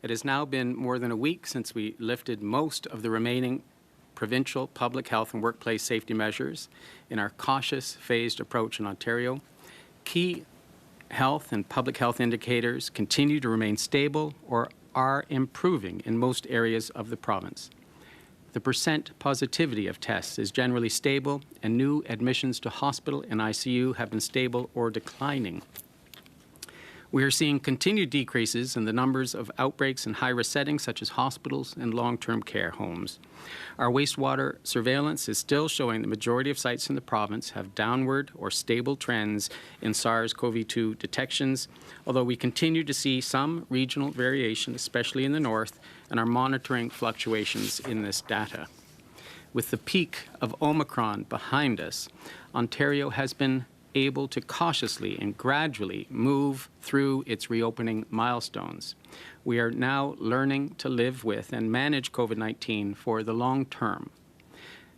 It has now been more than a week since we lifted most of the remaining provincial public health and workplace safety measures in our cautious, phased approach in Ontario. Key health and public health indicators continue to remain stable or are improving in most areas of the province. The percent positivity of tests is generally stable, and new admissions to hospital and ICU have been stable or declining. We are seeing continued decreases in the numbers of outbreaks in high-risk settings such as hospitals and long-term care homes. Our wastewater surveillance is still showing the majority of sites in the province have downward or stable trends in SARS-CoV-2 detections, although we continue to see some regional variation, especially in the north, and are monitoring fluctuations in this data. With the peak of Omicron behind us, Ontario has been able to cautiously and gradually move through its reopening milestones. We are now learning to live with and manage COVID-19 for the long term.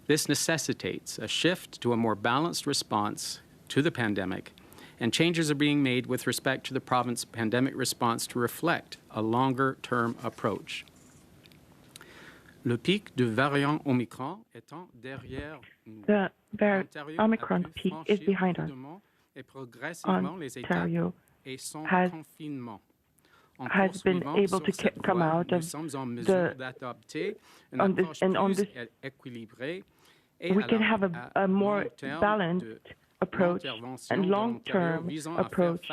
This necessitates a shift to a more balanced response to the pandemic, and changes are being made with respect to the province's pandemic response to reflect a longer-term approach. Le pic du variant Omicron étant derrière nous. The Omicron peak is behind us. Ontario has been able to come out of we can have a more balanced approach and long-term approach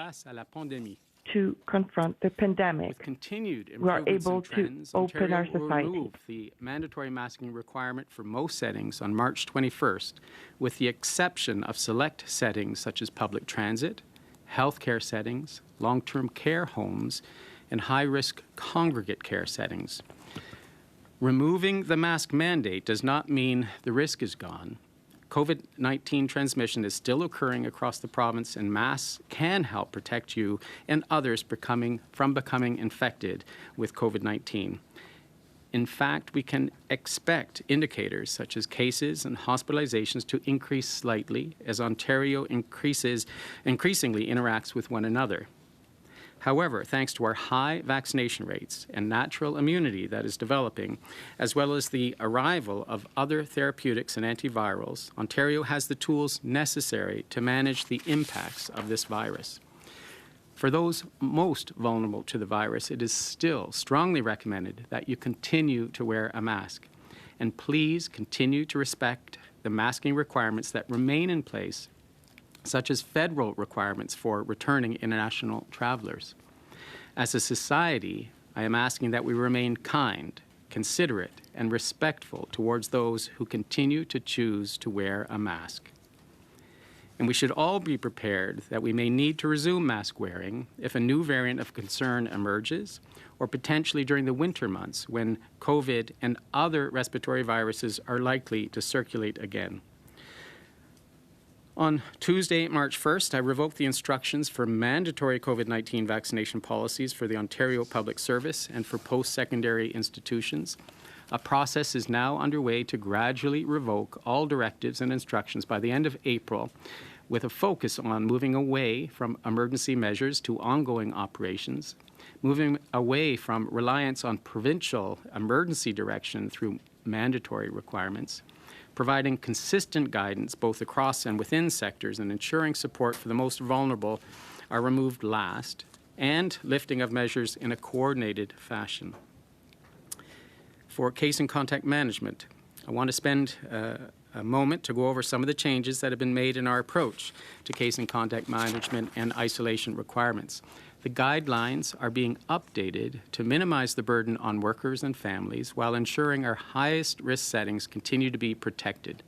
to confront the pandemic. We are able to open our society. The mandatory masking requirement for most settings on March 21st, with the exception of select settings such as public transit, healthcare settings, long-term care homes, and high-risk congregate care settings. Removing the mask mandate does not mean the risk is gone. COVID-19 transmission is still occurring across the province, and masks can help protect you and others from becoming infected with COVID-19. In fact, we can expect indicators such as cases and hospitalizations to increase slightly as Ontario increasingly interacts with one another. However, thanks to our high vaccination rates and natural immunity that is developing, as well as the arrival of other therapeutics and antivirals, Ontario has the tools necessary to manage the impacts of this virus. For those most vulnerable to the virus, it is still strongly recommended that you continue to wear a mask. And please continue to respect the masking requirements that remain in place, such as federal requirements for returning international travelers. As a society, I am asking that we remain kind, considerate, and respectful towards those who continue to choose to wear a mask. And we should all be prepared that we may need to resume mask wearing if a new variant of concern emerges, or potentially during the winter months when COVID and other respiratory viruses are likely to circulate again. On Tuesday, March 1st, I revoked the instructions for mandatory COVID-19 vaccination policies for the Ontario Public Service and for post-secondary institutions. A process is now underway to gradually revoke all directives and instructions by the end of April, with a focus on moving away from emergency measures to ongoing operations, moving away from reliance on provincial emergency direction through mandatory requirements, providing consistent guidance both across and within sectors, and ensuring support for the most vulnerable are removed last, and lifting of measures in a coordinated fashion. For case and contact management, I want to spend a moment to go over some of the changes that have been made in our approach to case and contact management and isolation requirements. The guidelines are being updated to minimize the burden on workers and families while ensuring our highest risk settings continue to be protected.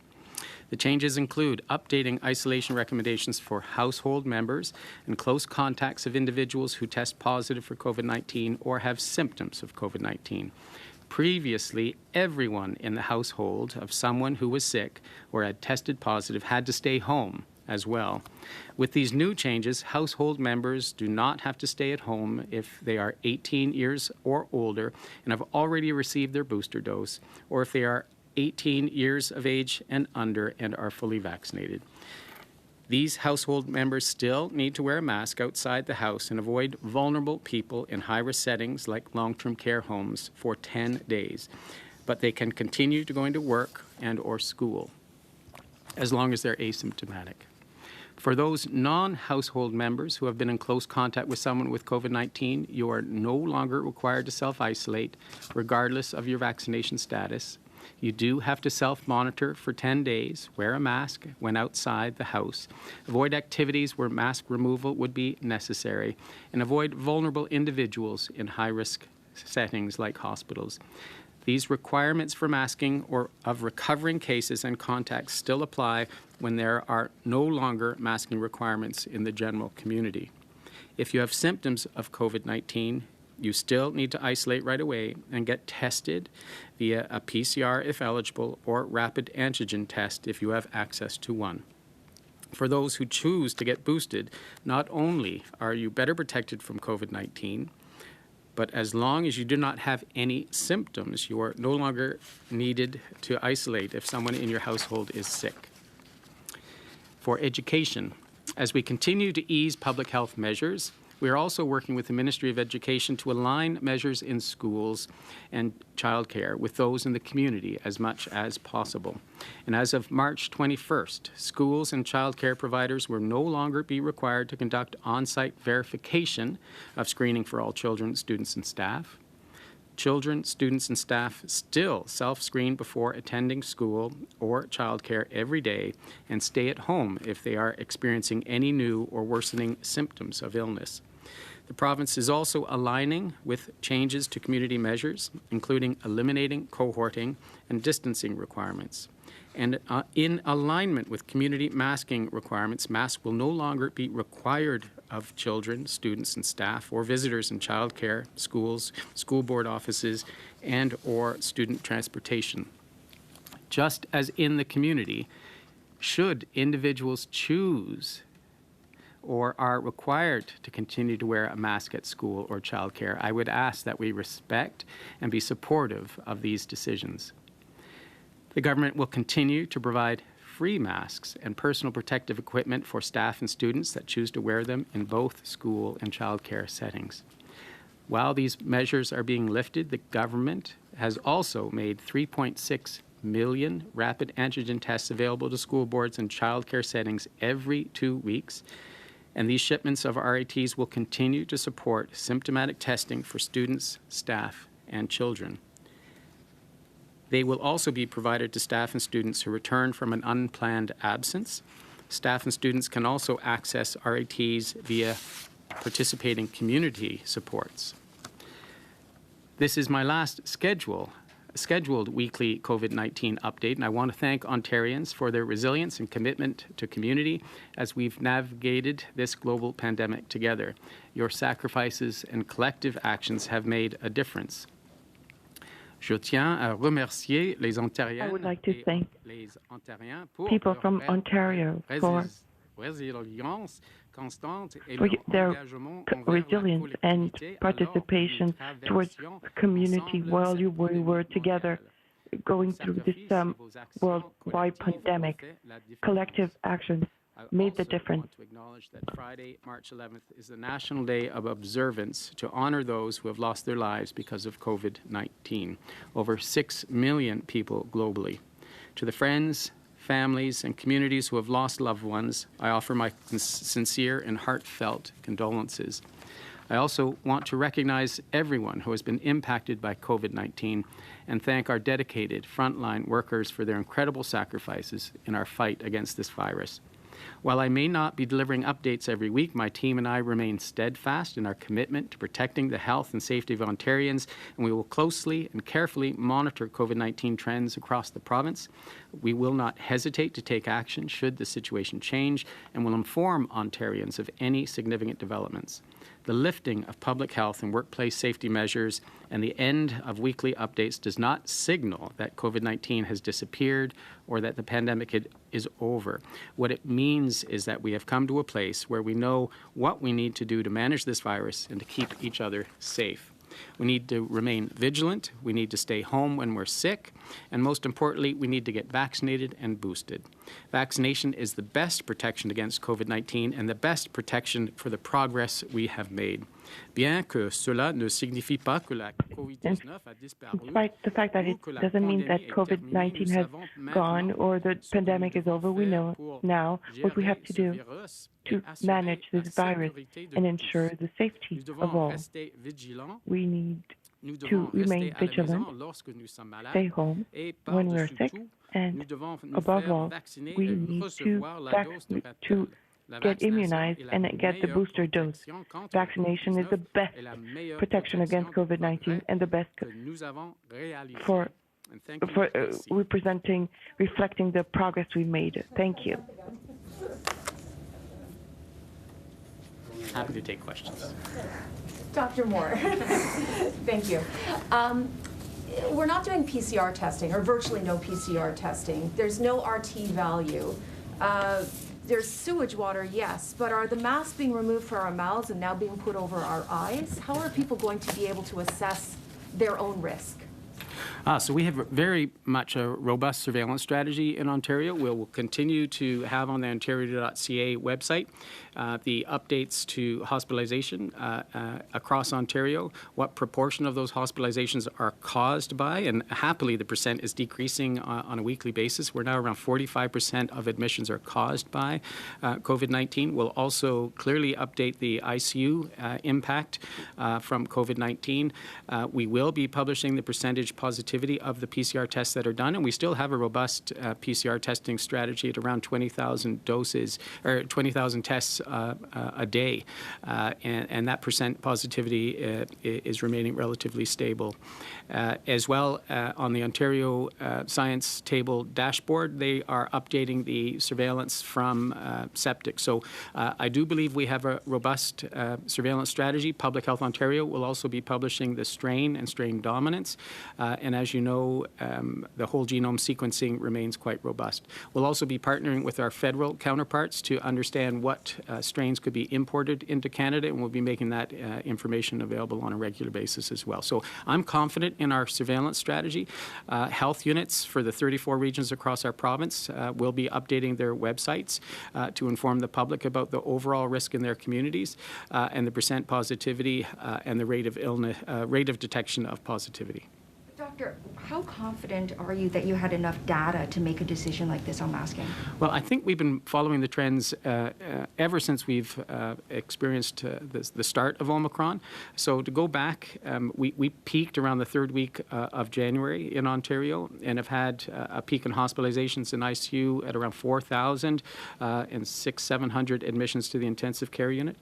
The changes include updating isolation recommendations for household members and close contacts of individuals who test positive for COVID-19 or have symptoms of COVID-19. Previously, everyone in the household of someone who was sick or had tested positive had to stay home as well. With these new changes, household members do not have to stay at home if they are 18 years or older and have already received their booster dose, or if they are 18 years of age and under and are fully vaccinated. These household members still need to wear a mask outside the house and avoid vulnerable people in high-risk settings like long-term care homes for 10 days. But they can continue to go into work and or school as long as they're asymptomatic. For those non-household members who have been in close contact with someone with COVID-19, you are no longer required to self-isolate regardless of your vaccination status. You do have to self-monitor for 10 days, wear a mask when outside the house, avoid activities where mask removal would be necessary, and avoid vulnerable individuals in high-risk settings like hospitals. These requirements for masking or of recovering cases and contacts still apply when there are no longer masking requirements in the general community. If you have symptoms of COVID-19, you still need to isolate right away and get tested via a PCR if eligible or rapid antigen test if you have access to one. For those who choose to get boosted, not only are you better protected from COVID-19, but as long as you do not have any symptoms, you are no longer needed to isolate if someone in your household is sick. For education, as we continue to ease public health measures, we are also working with the Ministry of Education to align measures in schools and childcare with those in the community as much as possible. And as of March 21st, schools and childcare providers will no longer be required to conduct on-site verification of screening for all children, students, and staff. Children, students, and staff still self-screen before attending school or childcare every day and stay at home if they are experiencing any new or worsening symptoms of illness. The province is also aligning with changes to community measures, including eliminating cohorting and distancing requirements. And in alignment with community masking requirements, masks will no longer be required of children, students, and staff, or visitors in childcare, schools, school board offices, and or student transportation. Just as in the community, should individuals choose or are required to continue to wear a mask at school or childcare, I would ask that we respect and be supportive of these decisions. The government will continue to provide free masks and personal protective equipment for staff and students that choose to wear them in both school and childcare settings. While these measures are being lifted, the government has also made 3.6 million rapid antigen tests available to school boards and childcare settings every 2 weeks. And these shipments of RATs will continue to support symptomatic testing for students, staff, and children. They will also be provided to staff and students who return from an unplanned absence. Staff and students can also access RATs via participating community supports. This is my last scheduled weekly COVID-19 update, and I want to thank Ontarians for their resilience and commitment to community as we've navigated this global pandemic together. Your sacrifices and collective actions have made a difference. Je tiens à remercier les Ontariens. I would like to thank people from Ontario for their resilience and participation towards community while we were together going through this worldwide pandemic. Collective actions made the difference. I want to acknowledge that Friday, March 11th, is the National Day of Observance to honor those who have lost their lives because of COVID-19. Over 6 million people globally. To the friends, families, and communities who have lost loved ones, I offer my sincere and heartfelt condolences. I also want to recognize everyone who has been impacted by COVID-19 and thank our dedicated frontline workers for their incredible sacrifices in our fight against this virus. While I may not be delivering updates every week, my team and I remain steadfast in our commitment to protecting the health and safety of Ontarians, and we will closely and carefully monitor COVID-19 trends across the province. We will not hesitate to take action should the situation change, and will inform Ontarians of any significant developments. The lifting of public health and workplace safety measures and the end of weekly updates does not signal that COVID-19 has disappeared or that the pandemic is over. What it means is that we have come to a place where we know what we need to do to manage this virus and to keep each other safe. We need to remain vigilant. We need to stay home when we're sick. And most importantly, we need to get vaccinated and boosted. Vaccination is the best protection against COVID-19 and the best protection for the progress we have made. Bien que cela ne signifie pas que la COVID-19 a disparu, despite the fact that it doesn't mean that COVID-19 has gone or the pandemic is over, we know now what we have to do to manage this virus and ensure the safety of all. We need to remain vigilant, stay home when we're sick, and above all, we need to get immunized and get the booster dose. Vaccination is the best protection against COVID-19 and the best for reflecting the progress we made. Thank you. Happy to take questions. Dr. Moore, thank you. We're not doing PCR testing, or virtually no PCR testing. There's no RT value. There's sewage water, yes, but are the masks being removed from our mouths and now being put over our eyes? How are people going to be able to assess their own risk? So we have very much a robust surveillance strategy in Ontario. We'll continue to have on the ontario.ca website the updates to hospitalization across Ontario, what proportion of those hospitalizations are caused by, and happily the percent is decreasing on a weekly basis. We're now around 45% of admissions are caused by COVID-19. We'll also clearly update the ICU impact from COVID-19. We will be publishing the percentage positivity of the PCR tests that are done, and we still have a robust PCR testing strategy at around 20,000 doses or 20,000 tests a day, and that percent positivity is remaining relatively stable. As well, on the Ontario Science Table dashboard, they are updating the surveillance from septic. So I do believe we have a robust surveillance strategy. Public Health Ontario will also be publishing the strain and strain dominance, and as you know, the whole genome sequencing remains quite robust. We'll also be partnering with our federal counterparts to understand what strains could be imported into Canada, and we'll be making that information available on a regular basis as well. So I'm confident in our surveillance strategy. Health units for the 34 regions across our province will be updating their websites to inform the public about the overall risk in their communities and the percent positivity and the rate of illness, rate of detection of positivity. Doctor, how confident are you that you had enough data to make a decision like this on masking? Well, I think we've been following the trends ever since we've experienced the start of Omicron. So to go back, we peaked around the third week of January in Ontario and have had a peak in hospitalizations in ICU at around 4,000 and 600-700 admissions to the intensive care unit.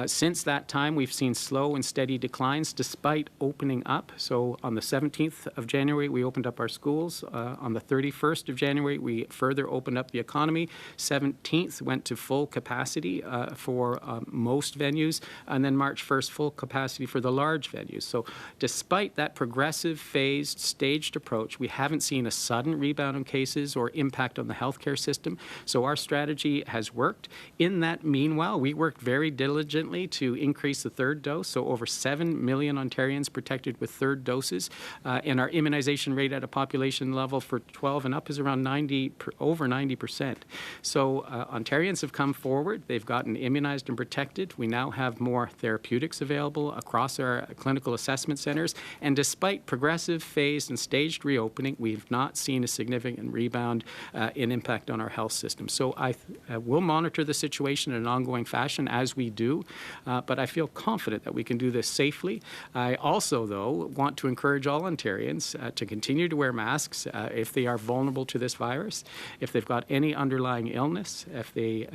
Since that time, we've seen slow and steady declines despite opening up. So on the 17th of January, we opened up our schools. On the 31st of January, we further opened up the economy. 17th went to full capacity for most venues, and then March 1st, full capacity for the large venues. So despite that progressive, phased, staged approach, we haven't seen a sudden rebound in cases or impact on the healthcare system. So our strategy has worked. In that meanwhile, we worked very diligently to increase the third dose. So over 7 million Ontarians protected with third doses. And our immunization rate at a population level for 12 and up is around over 90%. So Ontarians have come forward. They've gotten immunized and protected. We now have more therapeutics available across our clinical assessment centers. And despite progressive, phased, and staged reopening, we've not seen a significant rebound in impact on our health system. So I will monitor the situation in an ongoing fashion as we do, but I feel confident that we can do this safely. I also, though, want to encourage all Ontarians to continue to wear masks if they are vulnerable to this virus, if they've got any underlying illness, if they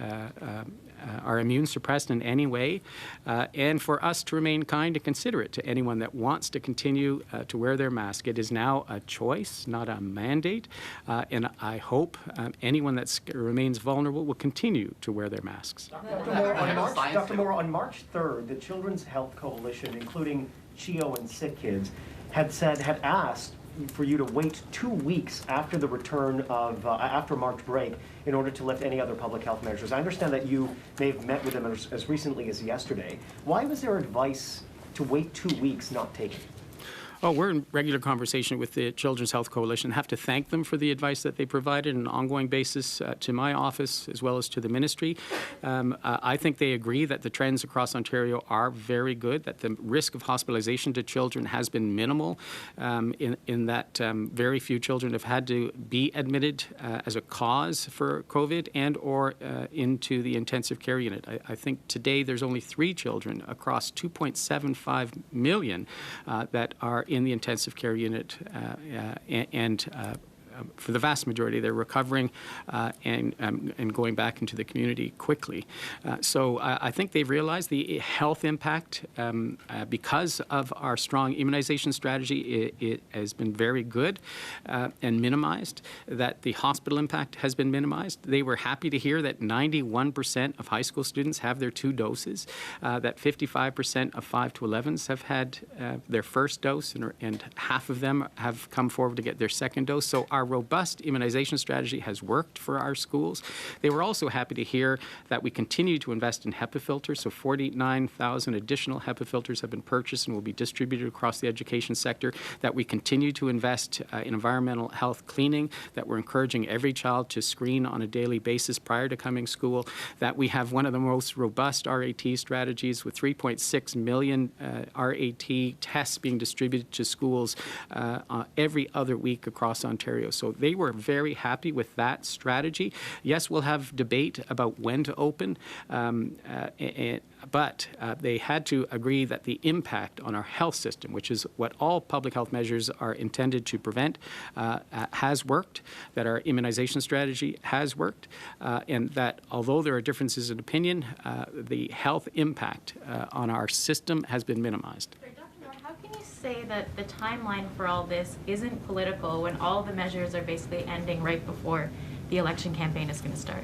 are immune suppressed in any way, and for us to remain kind and considerate to anyone that wants to continue to wear their mask. It is now a choice, not a mandate, and I hope anyone that remains vulnerable will continue to wear their masks. Dr. Moore, on March 3rd, the Children's Health Coalition, including CHEO and Sick Kids, had asked for you to wait 2 weeks after the return of, after March break in order to lift any other public health measures. I understand that you may have met with them as recently as yesterday. Why was their advice to wait 2 weeks not take it? Oh, we're in regular conversation with the Children's Health Coalition. Have to thank them for the advice that they provided on an ongoing basis to my office as well as to the ministry. I think they agree that the trends across Ontario are very good, that the risk of hospitalization to children has been minimal, in that very few children have had to be admitted as a cause for COVID and or into the intensive care unit. I think today there's only 3 children across 2.75 million that are in the intensive care unit, and for the vast majority, they're recovering and going back into the community quickly. So I think they've realized the health impact because of our strong immunization strategy. It has been very good and minimized, that the hospital impact has been minimized. They were happy to hear that 91% of high school students have their 2 doses, that 55% of 5 to 11s have had their first dose, and half of them have come forward to get their second dose. So our robust immunization strategy has worked for our schools. They were also happy to hear that we continue to invest in HEPA filters. So 49,000 additional HEPA filters have been purchased and will be distributed across the education sector, that we continue to invest in environmental health cleaning, that we're encouraging every child to screen on a daily basis prior to coming school, that we have one of the most robust RAT strategies with 3.6 million RAT tests being distributed to schools every other week across Ontario. So they were very happy with that strategy. Yes, we'll have debate about when to open, but they had to agree that the impact on our health system, which is what all public health measures are intended to prevent, has worked, that our immunization strategy has worked, and that although there are differences in opinion, the health impact on our system has been minimized. How can you say that the timeline for all this isn't political when all the measures are basically ending right before the election campaign is going to start?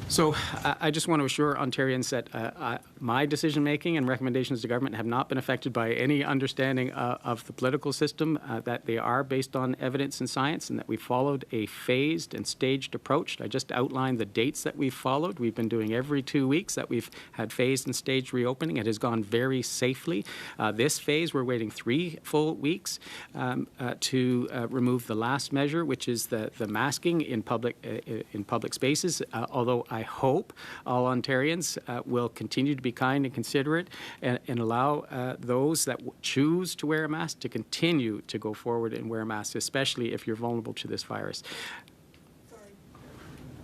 So I just want to assure Ontarians that my decision-making and recommendations to government have not been affected by any understanding of the political system, that they are based on evidence and science, and that we followed a phased and staged approach. I just outlined the dates that we've followed. We've been doing every 2 weeks that we've had phased and staged reopening. It has gone very safely. This phase, we're waiting 3 full weeks to remove the last measure, which is the masking in public spaces, although I hope all Ontarians will continue to be kind and considerate and allow those that choose to wear a mask to continue to go forward and wear a mask, especially if you're vulnerable to this virus.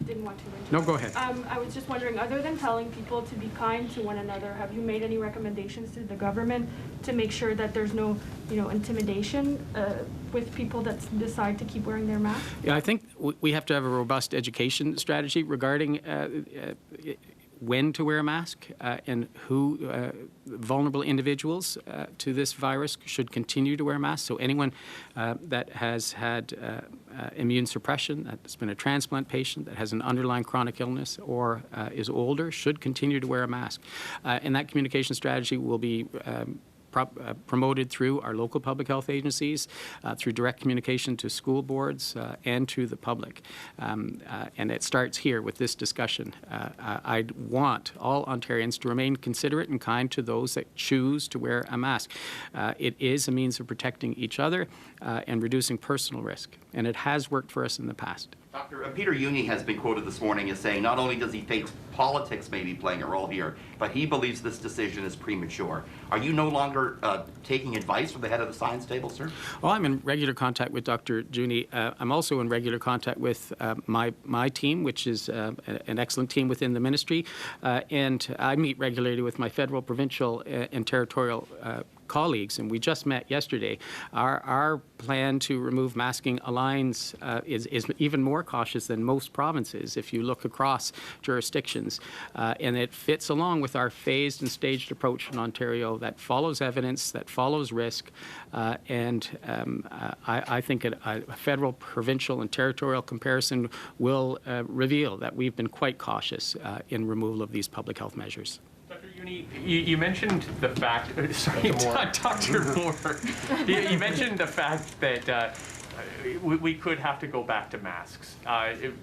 Didn't want to interrupt. No, go ahead. I was just wondering, other than telling people to be kind to one another, have you made any recommendations to the government to make sure that there's no, intimidation with people that decide to keep wearing their mask? Yeah, I think we have to have a robust education strategy regarding when to wear a mask and who vulnerable individuals to this virus should continue to wear masks. So anyone that has had immune suppression, that's been a transplant patient, that has an underlying chronic illness or is older should continue to wear a mask. And that communication strategy will be promoted through our local public health agencies, through direct communication to school boards and to the public. And it starts here with this discussion. I want all Ontarians to remain considerate and kind to those that choose to wear a mask. It is a means of protecting each other and reducing personal risk, and it has worked for us in the past. Dr. Peter Juni has been quoted this morning as saying not only does he think politics may be playing a role here, but he believes this decision is premature. Are you no longer taking advice from the head of the science table, sir? Well, I'm in regular contact with Dr. Juni. I'm also in regular contact with my team, which is an excellent team within the ministry, and I meet regularly with my federal, provincial, and territorial colleagues, and we just met yesterday. Our plan to remove masking aligns is even more cautious than most provinces if you look across jurisdictions, and it fits along with our phased and staged approach in Ontario that follows evidence, that follows risk, and I think a federal, provincial, and territorial comparison will reveal that we've been quite cautious in removal of these public health measures. Dr. Juni, you mentioned the fact, sorry, Dr. Moore. You mentioned the fact that we could have to go back to masks.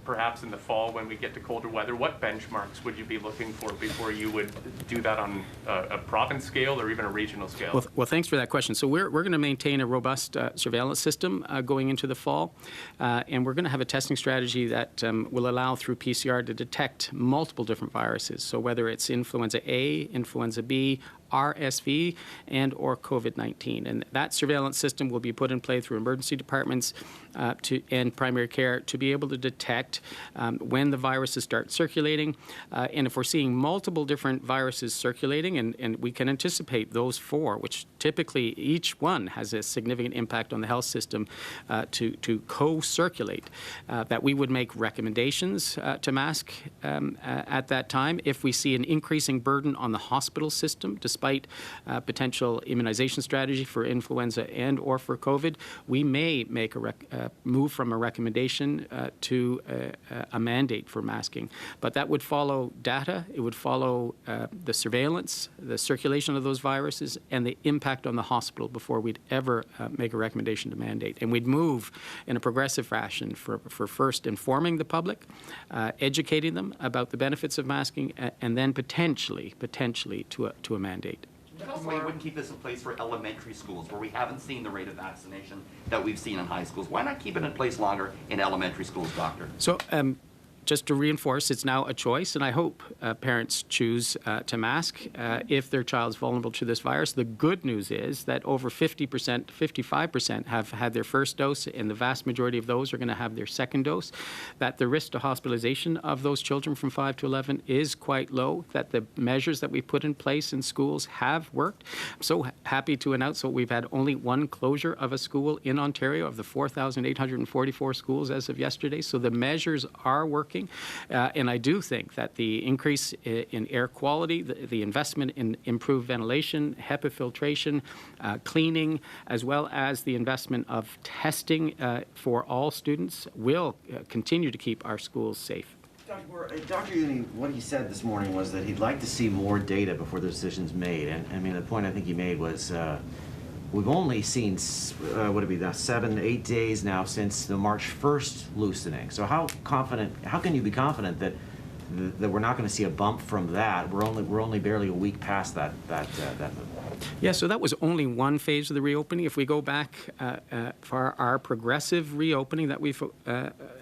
Perhaps in the fall when we get to colder weather, what benchmarks would you be looking for before you would do that on a province scale or even a regional scale? Well, thanks for that question. So we're going to maintain a robust surveillance system going into the fall, and we're going to have a testing strategy that will allow through PCR to detect multiple different viruses. So whether it's influenza A, influenza B, RSV, and or COVID-19. And that surveillance system will be put in play through emergency departments and primary care to be able to detect when the viruses start circulating. And if we're seeing multiple different viruses circulating, and we can anticipate those four, which typically each one has a significant impact on the health system to co-circulate, that we would make recommendations to mask at that time. If we see an increasing burden on the hospital system, despite potential immunization strategy for influenza and or for COVID, we may make a move from a recommendation to a mandate for masking. But that would follow data, it would follow the surveillance, the circulation of those viruses, and the impact on the hospital before we'd ever make a recommendation to mandate. And we'd move in a progressive fashion for first informing the public, educating them about the benefits of masking, and then potentially to a mandate. Also, you wouldn't keep this in place for elementary schools where we haven't seen the rate of vaccination that we've seen in high schools. Why not keep it in place longer in elementary schools, Doctor? So just to reinforce, it's now a choice, and I hope parents choose to mask if their child's vulnerable to this virus. The good news is that over 50%, 55% have had their first dose, and the vast majority of those are going to have their second dose, that the risk to hospitalization of those children from 5 to 11 is quite low, that the measures that we put in place in schools have worked. I'm so happy to announce that we've had only one closure of a school in Ontario of the 4,844 schools as of yesterday, so the measures are working. And I do think that the increase in air quality, the investment in improved ventilation, HEPA filtration, cleaning, as well as the investment of testing for all students will continue to keep our schools safe. Dr. Uni, what he said this morning was that he'd like to see more data before the decision's made. And I mean, the point I think he made was we've only seen, what would it be, 7, 8 days now since the March 1st loosening. So how can you be confident that we're not going to see a bump from that? We're only barely a week past that move. Yeah, so that was only one phase of the reopening. If we go back for our progressive reopening that we've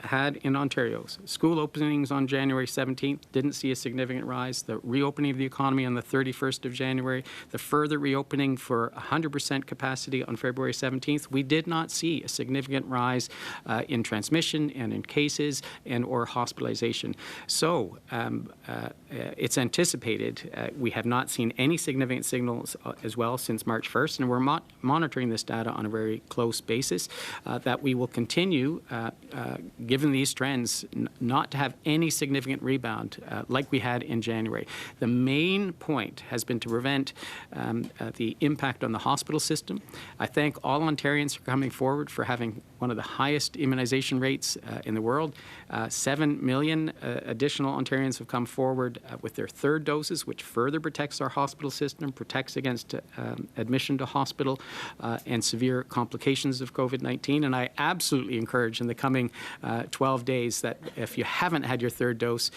had in Ontario, school openings on January 17th didn't see a significant rise. The reopening of the economy on the 31st of January, the further reopening for 100% capacity on February 17th, we did not see a significant rise in transmission and in cases and or hospitalization. So it's anticipated. We have not seen any significant signals as well since March 1st, and we're monitoring this data on a very close basis, that we will continue, given these trends, not to have any significant rebound like we had in January. The main point has been to prevent the impact on the hospital system. I thank all Ontarians for coming forward for having one of the highest immunization rates in the world. 7 million additional Ontarians have come forward with their third doses, which further protects our hospital system, protects against admission to hospital and severe complications of COVID-19. And I absolutely encourage in the coming 12 days that if you haven't had your third dose,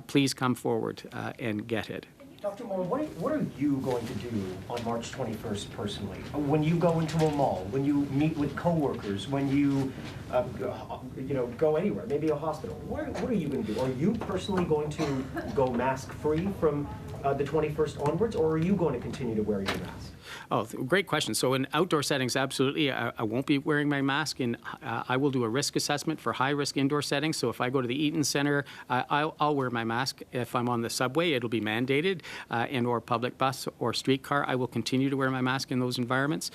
please come forward and get it. Dr. Moore, what are you going to do on March 21st personally? When you go into a mall, when you meet with coworkers, when you go anywhere, maybe a hospital, what are you going to do? Are you personally going to go mask-free from the 21st onwards, or are you going to continue to wear your mask? Oh, great question. So in outdoor settings, absolutely, I won't be wearing my mask. And I will do a risk assessment for high-risk indoor settings. So if I go to the Eaton Centre, I'll wear my mask. If I'm on the subway, it'll be mandated, and or public bus or streetcar, I will continue to wear my mask in those environments.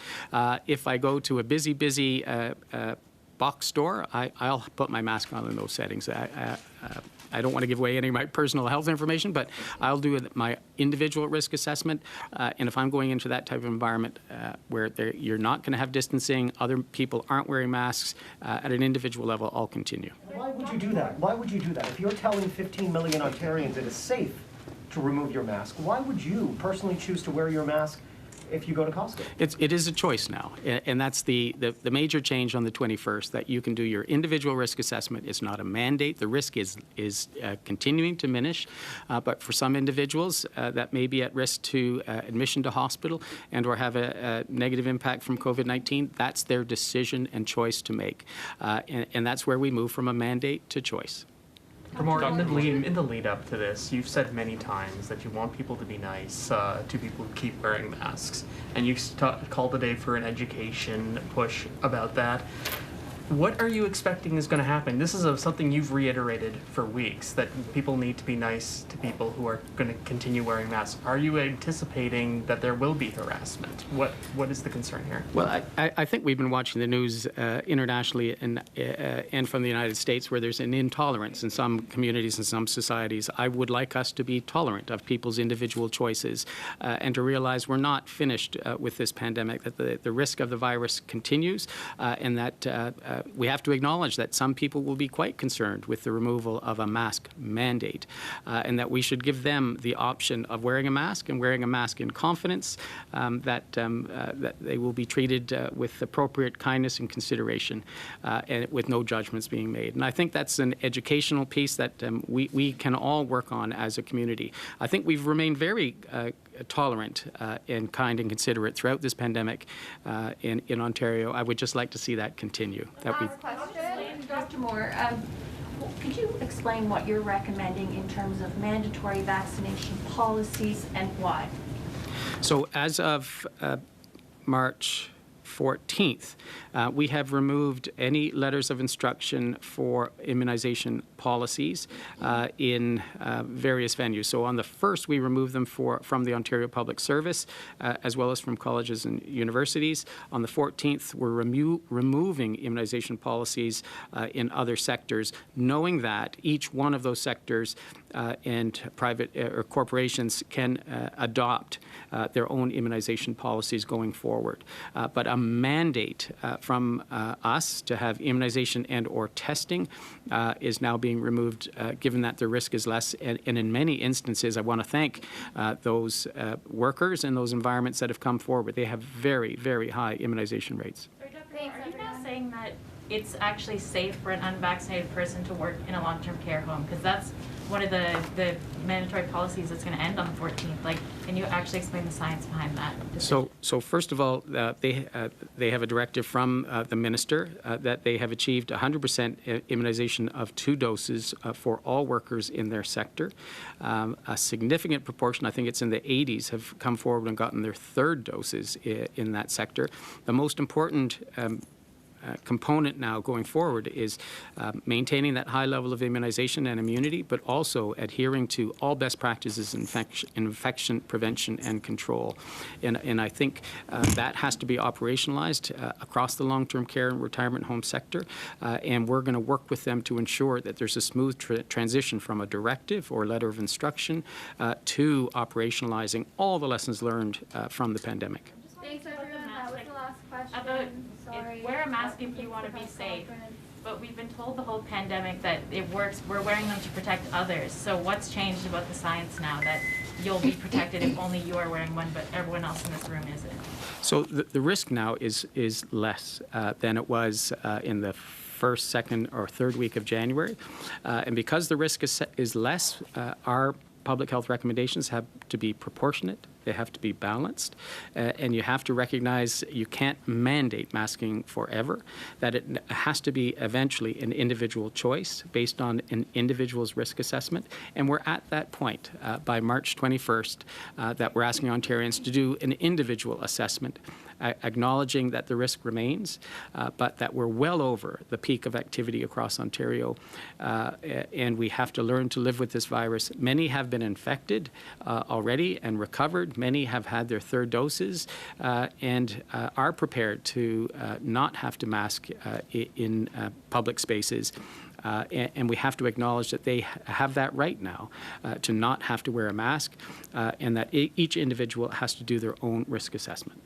If I go to a busy box store, I'll put my mask on in those settings. I don't want to give away any of my personal health information, but I'll do my individual risk assessment. And if I'm going into that type of environment where you're not going to have distancing, other people aren't wearing masks, at an individual level, I'll continue. Why would you do that? Why would you do that? If you're telling 15 million Ontarians it is safe to remove your mask, why would you personally choose to wear your mask if you go to Costco. It is a choice now, and that's the major change on the 21st, that you can do your individual risk assessment. It's not a mandate. The risk is continuing to diminish, but for some individuals that may be at risk to admission to hospital and or have a negative impact from COVID-19, that's their decision and choice to make, and that's where we move from a mandate to choice. Moore, in the lead up to this, you've said many times that you want people to be nice to people who keep wearing masks, and you've called today for an education push about that. What are you expecting is going to happen? This is something you've reiterated for weeks, that people need to be nice to people who are going to continue wearing masks. Are you anticipating that there will be harassment? What is the concern here? Well, I think we've been watching the news internationally and from the United States, where there's an intolerance in some communities and some societies. I would like us to be tolerant of people's individual choices and to realize we're not finished with this pandemic, that the risk of the virus continues, and that we have to acknowledge that some people will be quite concerned with the removal of a mask mandate, and that we should give them the option of wearing a mask and wearing a mask in confidence, that they will be treated with appropriate kindness and consideration, and with no judgments being made. And I think that's an educational piece that we can all work on as a community. I think we've remained very tolerant and kind and considerate throughout this pandemic in Ontario. I would just like to see that continue. Question, Dr. Moore, could you explain what you're recommending in terms of mandatory vaccination policies and why? So as of March 14th, we have removed any letters of instruction for immunization policies in various venues. So on the 1st, we removed them from the Ontario Public Service, as well as from colleges and universities. On the 14th, we're removing immunization policies in other sectors, knowing that each one of those sectors and private or corporations can adopt their own immunization policies going forward. But a mandate from us to have immunization and or testing is now being removed, given that the risk is less. And in many instances, I want to thank those workers and those environments that have come forward. They have very, very high immunization rates. Are you now saying that it's actually safe for an unvaccinated person to work in a long-term care home? Because that's one of the mandatory policies that's going to end on the 14th. Like, can you actually explain the science behind that decision? So first of all, they have a directive from the minister that they have achieved 100% immunization of 2 doses for all workers in their sector. A significant proportion, I think it's in the 80s, have come forward and gotten their 3rd doses in that sector. The most important component now going forward is maintaining that high level of immunization and immunity, but also adhering to all best practices in infection prevention and control. And I think that has to be operationalized across the long-term care and retirement home sector, and we're going to work with them to ensure that there's a smooth transition from a directive or letter of instruction to operationalizing all the lessons learned from the pandemic. Thanks, everyone. That was the last question. Wear a mask if you want to be safe, but we've been told the whole pandemic that it works. We're wearing them to protect others. So what's changed about the science now that you'll be protected if only you are wearing one, but everyone else in this room isn't? So the risk now is less than it was in the 1st, 2nd, or 3rd week of January, and because the risk is less, our public health recommendations have to be proportionate. They have to be balanced, and you have to recognize you can't mandate masking forever, that it has to be eventually an individual choice based on an individual's risk assessment. And we're at that point by March 21st that we're asking Ontarians to do an individual assessment, acknowledging that the risk remains, but that we're well over the peak of activity across Ontario, and we have to learn to live with this virus. Many have been infected already and recovered. Many have had their 3rd doses and are prepared to not have to mask in public spaces. And we have to acknowledge that they have that right now to not have to wear a mask, and that each individual has to do their own risk assessment.